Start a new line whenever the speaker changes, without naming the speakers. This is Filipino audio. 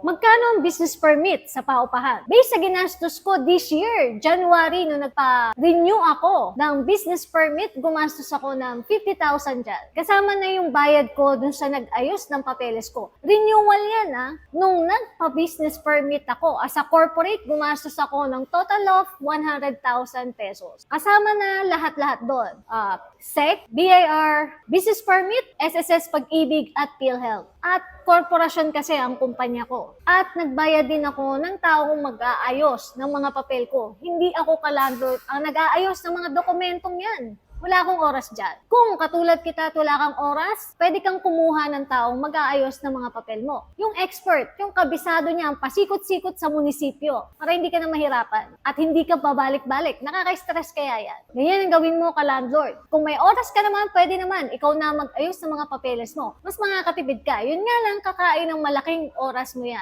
Magkano ang business permit sa paupahan? Based sa ginastos ko this year, January, nung nagpa-renew ako ng business permit, gumastos ako ng 50,000 dyan. Kasama na yung bayad ko dun sa nag-ayos ng papeles ko. Renewal yan Nung nagpa-business permit ako, as a corporate, gumastos ako ng total of 100,000 pesos. Kasama na lahat-lahat doon. SEC, BIR, business permit, SSS Pag-ibig at PhilHealth. At korporasyon kasi ang kumpanya ko. At nagbayad din ako ng taong mag-aayos ng mga papel ko. Hindi ako ka-landlord ang nag-aayos ng mga dokumentong yan. Wala akong oras dyan. Kung katulad kita at wala kang oras, pwede kang kumuha ng taong mag-aayos ng mga papel mo. Yung expert, yung kabisado niya ang pasikot-sikot sa munisipyo para hindi ka na mahirapan at hindi ka babalik-balik. Nakaka-stress kaya yan. Ganyan ang gawin mo ka-landlord. Kung may oras ka naman, pwede naman ikaw na mag-ayos ng mga papeles mo. Mas makakatipid ka. Yun nga lang, kakain ng malaking oras mo yan.